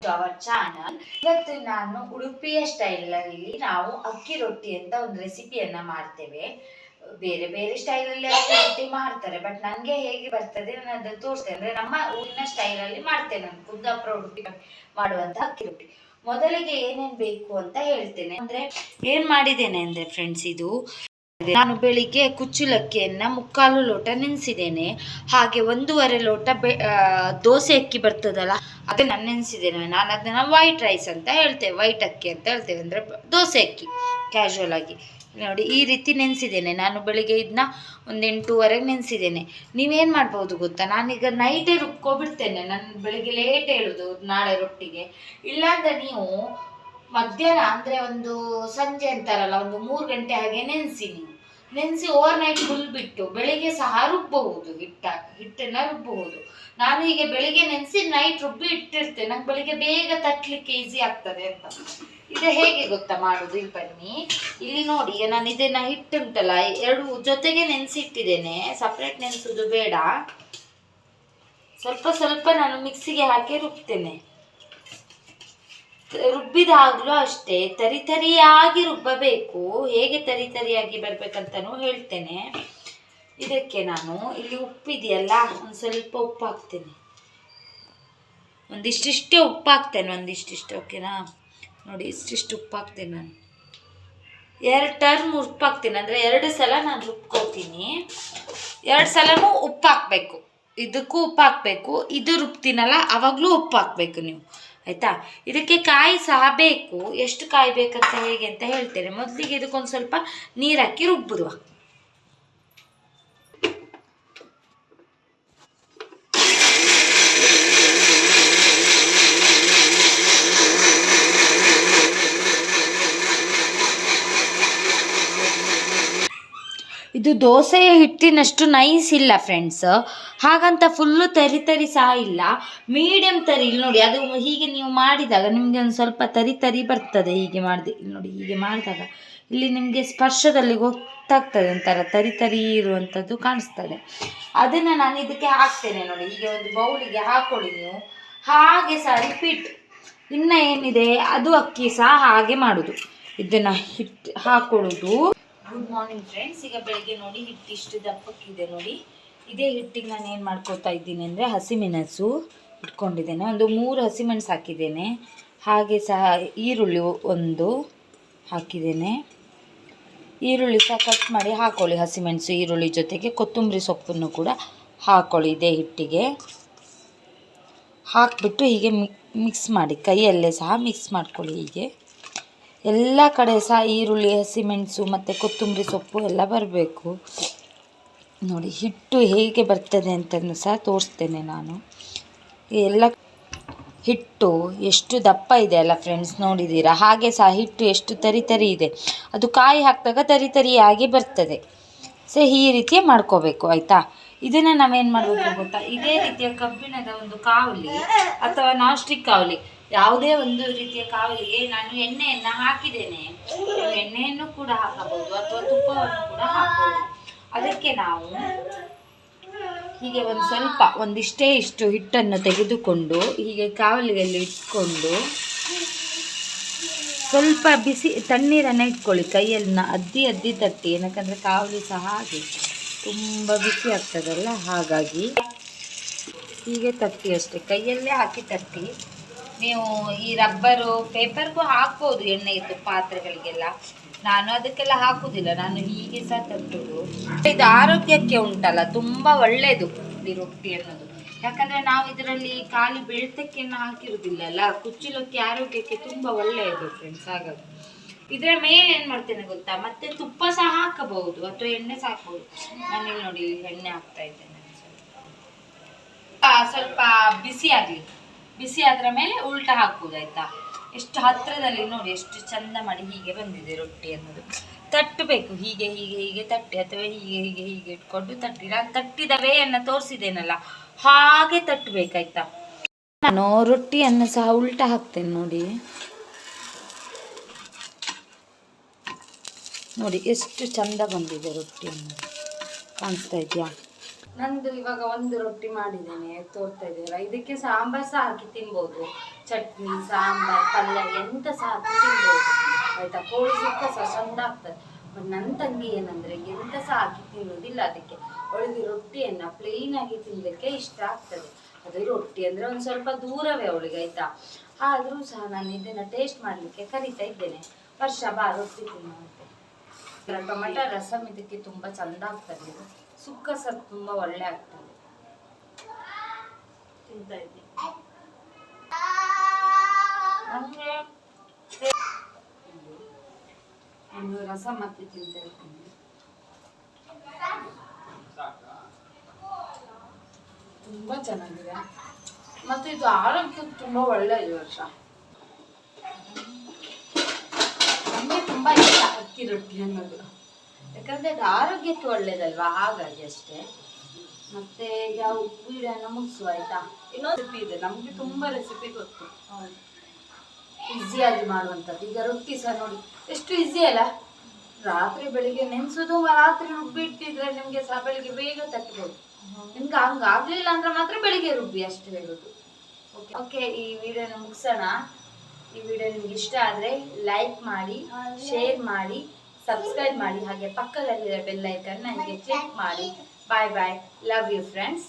Our channel. ಇವತ್ತು ನಾನು ಉಡುಪಿಯ ಸ್ಟೈಲಲ್ಲಿ ನಾವು ಅಕ್ಕಿ ರೊಟ್ಟಿ ಅಂತ ಒಂದು ರೆಸಿಪಿಯನ್ನ ಮಾಡ್ತೇವೆ. ಬೇರೆ ಬೇರೆ ಸ್ಟೈಲಲ್ಲಿ ಅಕ್ಕಿ ರೊಟ್ಟಿ ಮಾಡ್ತಾರೆ, ಬಟ್ ನನಗೆ ಹೇಗೆ ಬರ್ತದೆ ನಾನು ಅದನ್ನು ತೋರಿಸ್ತೇನೆ. ಅಂದ್ರೆ ನಮ್ಮ ಊರಿನ ಸ್ಟೈಲಲ್ಲಿ ಮಾಡ್ತೇನೆ ನಾನು ಕುಂದಾಪುರ ಉಡುಪಿ ಮಾಡುವಂತ ಅಕ್ಕಿ ರೊಟ್ಟಿ. ಮೊದಲಿಗೆ ಏನೇನ್ ಬೇಕು ಅಂತ ಹೇಳ್ತೇನೆ. ಅಂದ್ರೆ ಏನ್ ಮಾಡಿದ್ದೇನೆ ಅಂದ್ರೆ ಫ್ರೆಂಡ್ಸ್, ಇದು ನಾನು ಬೆಳಿಗ್ಗೆ ಕುಚ್ಚಲಕ್ಕಿಯನ್ನ 3/4 ಲೋಟ ನೆನೆಸಿದ್ದೇನೆ. ಹಾಗೆ 1/2 ಲೋಟ ದೋಸೆ ಅಕ್ಕಿ ಬರ್ತದಲ್ಲ, ಅದನ್ನ ನೆನೆಸಿದ್ದೇನೆ. ನಾನು ಅದನ್ನ ವೈಟ್ ರೈಸ್ ಅಂತ ಹೇಳ್ತೇವೆ, ವೈಟ್ ಅಕ್ಕಿ ಅಂತ ಹೇಳ್ತೇವೆ, ಅಂದ್ರೆ ದೋಸೆ ಅಕ್ಕಿ ಕ್ಯಾಶುವಲ್ ಆಗಿ. ನೋಡಿ ಈ ರೀತಿ ನೆನೆಸಿದ್ದೇನೆ ನಾನು. ಬೆಳಿಗ್ಗೆ ಇದನ್ನ ಒಂದು 8:30ಗೆ ನೆನೆಸಿದ್ದೇನೆ. ನೀವೇನು ಮಾಡ್ಬೋದು ಗೊತ್ತಾ, ನಾನೀಗ ನೈಟೇ ರುಬ್ಕೊಬಿಡ್ತೇನೆ. ನಾನು ಬೆಳಿಗ್ಗೆ ಲೇಟ್ ಹೇಳುದು ನಾಳೆ ರೊಟ್ಟಿಗೆ. ಇಲ್ಲಾಂದ್ರೆ ನೀವು ಮಧ್ಯಾಹ್ನ ಅಂದ್ರೆ ಒಂದು ಸಂಜೆ ಅಂತಾರಲ್ಲ, ಒಂದು 3 ಗಂಟೆ ಹಾಗೆ ನೆನೆಸಿ. ನೀವು ನೆನೆಸಿ ಓವರ್ ನೈಟ್ ಫುಲ್ ಬಿಟ್ಟು ಬೆಳಿಗ್ಗೆ ಸಹ ರುಬ್ಬಬಹುದು, ಹಿಟ್ಟನ್ನ ರುಬ್ಬಬಹುದು. ನಾನು ಈಗ ಬೆಳಿಗ್ಗೆ ನೆನೆಸಿ ನೈಟ್ ರುಬ್ಬಿ ಇಟ್ಟಿರ್ತೇನೆ, ನಂಗೆ ಬೆಳಿಗ್ಗೆ ಬೇಗ ತಟ್ಲಿಕ್ಕೆ ಈಸಿ ಆಗ್ತದೆ ಅಂತ. ಇದು ಹೇಗೆ ಗೊತ್ತಾ ಮಾಡುದು, ಇಲ್ಲಿ ಬನ್ನಿ. ಇಲ್ಲಿ ನೋಡಿ, ಈಗ ನಾನು ಇದನ್ನ ಹಿಟ್ಟುಂಟಲ್ಲ, 2 ಜೊತೆಗೆ ನೆನೆಸಿ ಇಟ್ಟಿದ್ದೇನೆ. ಸಪ್ರೇಟ್ ನೆನೆಸುದು ಬೇಡ, ಸ್ವಲ್ಪ ಸ್ವಲ್ಪ ನಾನು ಮಿಕ್ಸಿಗೆ ಹಾಕಿ ರುಬ್ತೇನೆ. ರುಬ್ಬಿದಾಗ್ಲೂ ಅಷ್ಟೇ ತರಿ ತರಿಯಾಗಿ ರುಬ್ಬಬೇಕು. ಹೇಗೆ ತರಿ ತರಿಯಾಗಿ ಬರ್ಬೇಕಂತನೂ ಹೇಳ್ತೇನೆ. ಇದಕ್ಕೆ ನಾನು ಇಲ್ಲಿ ಉಪ್ಪಿದೆಯಲ್ಲ, ಒಂದು ಸ್ವಲ್ಪ ಉಪ್ಪು ಹಾಕ್ತೇನೆ. ಒಂದಿಷ್ಟಿಷ್ಟೇ ಉಪ್ಪು ಹಾಕ್ತೇನೆ, ಒಂದಿಷ್ಟಿಷ್ಟು. ಓಕೆನಾ, ನೋಡಿ ಇಷ್ಟಿಷ್ಟು ಉಪ್ಪು ಹಾಕ್ತೇನೆ ನಾನು. 2 ಟರ್ಮ್ ಉಪ್ಪು ಹಾಕ್ತೀನಿ, ಅಂದರೆ 2 ಸಲ ನಾನು ರುಬ್ಕೋತೀನಿ. 2 ಸಲನೂ ಉಪ್ಪು ಹಾಕಬೇಕು. ಇದಕ್ಕೂ ಉಪ್ಪು ಹಾಕಬೇಕು, ಇದು ರುಬ್ತೀನಲ್ಲ ಅವಾಗಲೂ ಉಪ್ಪು ಹಾಕಬೇಕು ನೀವು, ಆಯಿತಾ. ಇದಕ್ಕೆ ಕಾಯಿ ಸಹ ಬೇಕು. ಎಷ್ಟು ಕಾಯಿ ಬೇಕಂತ ಹೇಗೆ ಅಂತ ಹೇಳ್ತೇನೆ. ಮೊದಲಿಗೆ ಇದಕ್ಕೊಂದು ಸ್ವಲ್ಪ ನೀರು ಹಾಕಿ ರುಬ್ಬುವ. ಇದು ದೋಸೆಯ ಹಿಟ್ಟಿನಷ್ಟು ನೈಸ್ ಇಲ್ಲ ಫ್ರೆಂಡ್ಸ್, ಹಾಗಂತ ಫುಲ್ಲು ತರಿ ತರಿ ಸಹ ಇಲ್ಲ, ಮೀಡಿಯಮ್ ತರಿ. ಇಲ್ಲಿ ನೋಡಿ, ಅದು ಹೀಗೆ ನೀವು ಮಾಡಿದಾಗ ನಿಮಗೆ ಒಂದು ಸ್ವಲ್ಪ ತರಿ ತರಿ ಬರ್ತದೆ. ಹೀಗೆ ಮಾಡಿದೆ ಇಲ್ಲಿ ನೋಡಿ, ಹೀಗೆ ಮಾಡಿದಾಗ ಇಲ್ಲಿ ನಿಮಗೆ ಸ್ಪರ್ಶದಲ್ಲಿ ಗೊತ್ತಾಗ್ತದೆ, ಒಂಥರ ತರಿ ತರಿ ಇರುವಂಥದ್ದು ಕಾಣಿಸ್ತದೆ. ಅದನ್ನು ನಾನು ಇದಕ್ಕೆ ಹಾಕ್ತೇನೆ. ನೋಡಿ, ಹೀಗೆ ಒಂದು ಬೌಲಿಗೆ ಹಾಕೊಳ್ಳಿ ನೀವು. ಹಾಗೆ ಸಹ ರಿಪೀಟ್ ಇನ್ನು ಏನಿದೆ ಅದು ಅಕ್ಕಿ ಸಹ ಹಾಗೆ ಮಾಡೋದು. ಇದನ್ನು ಹಿಟ್ಟು ಹಾಕೊಳ್ಳೋದು. Good morning friends. ಈಗ ಬೆಳಿಗ್ಗೆ ನೋಡಿ ಹಿಟ್ಟು ಇಷ್ಟು ದಪ್ಪಕ್ಕಿದೆ ನೋಡಿ. ಇದೇ ಹಿಟ್ಟಿಗೆ ನಾನು ಏನು ಮಾಡ್ಕೊತಾ ಇದ್ದೀನಿ ಅಂದರೆ, ಹಸಿಮೆಣಸು ಇಟ್ಕೊಂಡಿದ್ದೇನೆ, ಒಂದು 3 ಹಸಿಮೆಣಸು ಹಾಕಿದ್ದೇನೆ. ಹಾಗೆ ಸಹ ಈರುಳ್ಳಿ ಒಂದು ಹಾಕಿದ್ದೇನೆ. ಈರುಳ್ಳಿ ಸಹ ಕಟ್ ಮಾಡಿ ಹಾಕೊಳ್ಳಿ. ಹಸಿಮೆಣಸು ಈರುಳ್ಳಿ ಜೊತೆಗೆ ಕೊತ್ತಂಬರಿ ಸೊಪ್ಪನ್ನು ಕೂಡ ಹಾಕೊಳ್ಳಿ. ಇದೇ ಹಿಟ್ಟಿಗೆ ಹಾಕಿಬಿಟ್ಟು ಹೀಗೆ ಮಿಕ್ಸ್ ಮಾಡಿ, ಕೈಯಲ್ಲೇ ಸಹ ಮಿಕ್ಸ್ ಮಾಡ್ಕೊಳ್ಳಿ. ಹೀಗೆ ಎಲ್ಲ ಕಡೆ ಸಹ ಈರುಳ್ಳಿ, ಹಸಿಮೆಣಸು ಮತ್ತು ಕೊತ್ತಂಬರಿ ಸೊಪ್ಪು ಎಲ್ಲ ಬರಬೇಕು. ನೋಡಿ ಹಿಟ್ಟು ಹೇಗೆ ಬರ್ತದೆ ಅಂತಲೂ ಸಹ ತೋರಿಸ್ತೇನೆ ನಾನು. ಎಲ್ಲ ಹಿಟ್ಟು ಎಷ್ಟು ದಪ್ಪ ಇದೆ ಅಲ್ಲ ಫ್ರೆಂಡ್ಸ್, ನೋಡಿದ್ದೀರಾ. ಹಾಗೆ ಸಹ ಹಿಟ್ಟು ಎಷ್ಟು ತರಿ ತರಿ ಇದೆ, ಅದು ಕಾಯಿ ಹಾಕಿದಾಗ ತರಿ ತರಿಯಾಗಿ ಬರ್ತದೆ. ಸೊ ಈ ರೀತಿ ಮಾಡ್ಕೋಬೇಕು, ಆಯಿತಾ. ಇದನ್ನು ನಾವೇನು ಮಾಡಬೇಕು ಗೊತ್ತಾ, ಇದೇ ರೀತಿಯ ಕಬ್ಬಿಣದ ಒಂದು ಕಾವಲಿ ಅಥವಾ ನಾನ್ ಸ್ಟಿಕ್ ಕಾವಲಿ, ಯಾವುದೇ ಒಂದು ರೀತಿಯ ಕಾವಲಿಗೆ ನಾನು ಎಣ್ಣೆಯನ್ನು ಹಾಕಿದ್ದೇನೆ. ಎಣ್ಣೆಯನ್ನು ಕೂಡ ಹಾಕಬಹುದು ಅಥವಾ ತುಪ್ಪವನ್ನು ಕೂಡ ಹಾಕಬಹುದು. ಅದಕ್ಕೆ ನಾವು ಹೀಗೆ ಒಂದು ಸ್ವಲ್ಪ ಒಂದಿಷ್ಟೇ ಇಷ್ಟು ಹಿಟ್ಟನ್ನು ತೆಗೆದುಕೊಂಡು ಹೀಗೆ ಕಾವಲಿಯಲ್ಲಿ ಇಟ್ಕೊಂಡು ಸ್ವಲ್ಪ ಬಿಸಿ ತಣ್ಣೀರನ್ನು ಇಟ್ಕೊಳ್ಳಿ. ಕೈಯನ್ನ ಅದ್ದಿ ಅದ್ದಿ ತಟ್ಟಿ, ಏನಕ್ಕಂದರೆ ಕಾವಲಿ ಸಹ ಹಾಗೆ ತುಂಬ ಬಿಸಿ ಆಗ್ತದಲ್ಲ, ಹಾಗಾಗಿ ಹೀಗೆ ತಟ್ಟಿ ಅಷ್ಟೇ, ಕೈಯಲ್ಲೇ ಹಾಕಿ ತಟ್ಟಿ. ನೀವು ಈ ರಬ್ಬರು ಪೇಪರ್ಗೂ ಹಾಕ್ಬೋದು, ಎಣ್ಣೆ ಇತ್ತು ಪಾತ್ರೆಗಳಿಗೆಲ್ಲ. ನಾನು ಅದಕ್ಕೆಲ್ಲ ಹಾಕುವುದಿಲ್ಲ, ನಾನು ಹೀಗೆ ಸಹ ತಟ್ಟುದು. ಇದು ಆರೋಗ್ಯಕ್ಕೆ ಉಂಟಲ್ಲ ತುಂಬ ಒಳ್ಳೆಯದು ಈ ರೊಟ್ಟಿ ಅನ್ನೋದು. ಯಾಕಂದರೆ ನಾವು ಇದರಲ್ಲಿ ಖಾಲಿ ಬೆಳ್ತಕ್ಕಿಯನ್ನು ಹಾಕಿರುವುದಿಲ್ಲಲ್ಲ, ಕುಚ್ಚಲಕ್ಕಿ ಆರೋಗ್ಯಕ್ಕೆ ತುಂಬ ಒಳ್ಳೆಯದು ಫ್ರೆಂಡ್ಸ್. ಹಾಗಾಗಿ ಇದರ ಮೇಲೆ ಏನು ಮಾಡ್ತೇನೆ ಗೊತ್ತಾ, ಮತ್ತೆ ತುಪ್ಪ ಸಹ ಹಾಕಬಹುದು ಅಥವಾ ಎಣ್ಣೆ ಸಹ ಹಾಕಬಹುದು. ನಾನಿಲ್ಲಿ ನೋಡಿ ಎಣ್ಣೆ ಹಾಕ್ತಾ ಇದ್ದೇನೆ. ಸ್ವಲ್ಪ ಬಿಸಿ ಆಗಲಿ, ಬಿಸಿ ಆದ್ರ ಮೇಲೆ ಉಲ್ಟಾ ಹಾಕುವುದು, ಆಯ್ತಾ. ಎಷ್ಟು ಹತ್ತಿರದಲ್ಲಿ ನೋಡಿ, ಎಷ್ಟು ಚಂದ ಮಾಡಿ ಹೀಗೆ ಬಂದಿದೆ ರೊಟ್ಟಿ ಅನ್ನೋದು. ತಟ್ಟಬೇಕು, ಹೀಗೆ ಹೀಗೆ ಹೀಗೆ ತಟ್ಟಿ, ಅಥವಾ ಹೀಗೆ ಹೀಗೆ ಹೀಗೆ ಇಟ್ಕೊಂಡು ತಟ್ಟಿ. ನಾನು ತಟ್ಟಿದ ವೇಯನ್ನು ತೋರಿಸಿದ್ದೇನಲ್ಲ, ಹಾಗೆ ತಟ್ಟಬೇಕಾಯ್ತಾ. ನಾನು ರೊಟ್ಟಿಯನ್ನು ಸಹ ಉಲ್ಟಾ ಹಾಕ್ತೇನೆ ನೋಡಿ. ನೋಡಿ ಎಷ್ಟು ಚಂದ ಬಂದಿದೆ ರೊಟ್ಟಿ ಅನ್ನೋದು, ಕಾಣಿಸ್ತಾ ಇದೆಯಾ. ನಂದು ಇವಾಗ ಒಂದು ರೊಟ್ಟಿ ಮಾಡಿದ್ದೇನೆ ತೋರ್ತಾ ಇದೆಯಲ್ಲ, ಇದಕ್ಕೆ ಸಾಂಬಾರ್ ಸಹ ಹಾಕಿ ತಿನ್ಬೋದು. ಚಟ್ನಿ, ಸಾಂಬಾರ್, ಪಲ್ಯ ಎಂತ ಸಹ ಹಾಕಿ ತಿನ್ಬೋದು ಆಯ್ತಾ. ಕೋಳಿ ಸುಕ್ಕ ಸಹ ಚಂದ ಆಗ್ತದೆ. ಬಟ್ ನನ್ನ ತಂಗಿ ಏನಂದ್ರೆ ಎಂತ ಸಹ ಹಾಕಿ ತಿನ್ನುವುದಿಲ್ಲ. ಅದಕ್ಕೆ ಅವಳಿಗೆ ರೊಟ್ಟಿಯನ್ನ ಪ್ಲೇನ್ ಆಗಿ ತಿನ್ಲಿಕ್ಕೆ ಇಷ್ಟ ಆಗ್ತದೆ. ಅದೇ ರೊಟ್ಟಿ ಅಂದ್ರೆ ಒಂದು ಸ್ವಲ್ಪ ದೂರವೇ ಅವಳಿಗೆ ಆಯ್ತಾ. ಆದ್ರೂ ಸಹ ನಾನು ಇದನ್ನ ಟೇಸ್ಟ್ ಮಾಡ್ಲಿಕ್ಕೆ ಕರಿತಾ ಇದ್ದೇನೆ. ವರ್ಷ ಬಾ ರೊಟ್ಟಿ ತಿನ್ನುವಂತೆ. ಟೊಮೆಟೊ ರಸಮ್ ಇದಕ್ಕೆ ತುಂಬಾ ಚಂದ ಆಗ್ತದೆ. ಇದು ಸುಕ್ಕ ಸಹ ತುಂಬಾ ಒಳ್ಳೆ ಆಗ್ತದೆ. ತಿಂತಾ ಇದ್ದೀನಿ. ಒಂದು ರಸ ಮತ್ತೆ ತಿಂತಾ ಇದ್ದೀನಿ. ತುಂಬಾ ಚೆನ್ನಾಗಿದೆ ಮತ್ತೆ ಇದು ಆರೋಗ್ಯಕ್ಕೆ ತುಂಬಾ ಒಳ್ಳೆಯದು ವರ್ಷ. ನಮಗೆ ತುಂಬಾ ಇಷ್ಟ ಅಕ್ಕಿ ರೊಟ್ಟಿ ಅನ್ನೋದು, ಯಾಕಂದ್ರೆ ಅದು ಆರೋಗ್ಯಕ್ಕೆ ಒಳ್ಳೇದಲ್ವಾ, ಹಾಗಾಗಿ ಅಷ್ಟೇ. ಮತ್ತೆ ಈಗ ವಿಡಿಯೋನ ಮುಗಿಸುವ ಆಯ್ತಾ. ಇನ್ನೊಂದು ರೆಸಿಪಿ ಇದೆ, ನಮ್ಗೆ ತುಂಬಾ ರೆಸಿಪಿ ಗೊತ್ತು ಈಸಿಯಾಗಿ ಮಾಡುವಂಥದ್ದು. ಈಗ ರೊಟ್ಟಿ ಸಹ ನೋಡಿ ಎಷ್ಟು ಈಸಿ ಅಲ್ಲ. ರಾತ್ರಿ ಬೆಳಿಗ್ಗೆ ನೆನ್ಸುದು, ರಾತ್ರಿ ರುಬ್ಬಿ ಇಟ್ಟಿದ್ರೆ ನಿಮ್ಗೆ ಸಹ ಬೆಳಿಗ್ಗೆ ಬೇಗ ತಟ್ಟಬಹುದು. ನಿಮ್ಗೆ ಹಂಗಾಗ್ಲಿಲ್ಲ ಅಂದ್ರೆ ಮಾತ್ರ ಬೆಳಿಗ್ಗೆ ರುಬ್ಬಿ ಅಷ್ಟು ಹೇಳುದು. ಓಕೆ, ಈ ವಿಡಿಯೋನ ಮುಗಿಸೋಣ. ಈ ವಿಡಿಯೋ ನಿಮ್ಗೆ ಇಷ್ಟ ಆದ್ರೆ ಲೈಕ್ ಮಾಡಿ, ಶೇರ್ ಮಾಡಿ, ಸಬ್ಸ್ಕ್ರೈಬ್ ಮಾಡಿ, ಹಾಗೆ ಪಕ್ಕದಲ್ಲಿರೋ ಬೆಲ್ ಐಕನ್ ನನಗೆ ಕ್ಲಿಕ್ ಮಾಡಿ. ಬಾಯ್ ಬಾಯ್, ಲವ್ ಯು ಫ್ರೆಂಡ್ಸ್.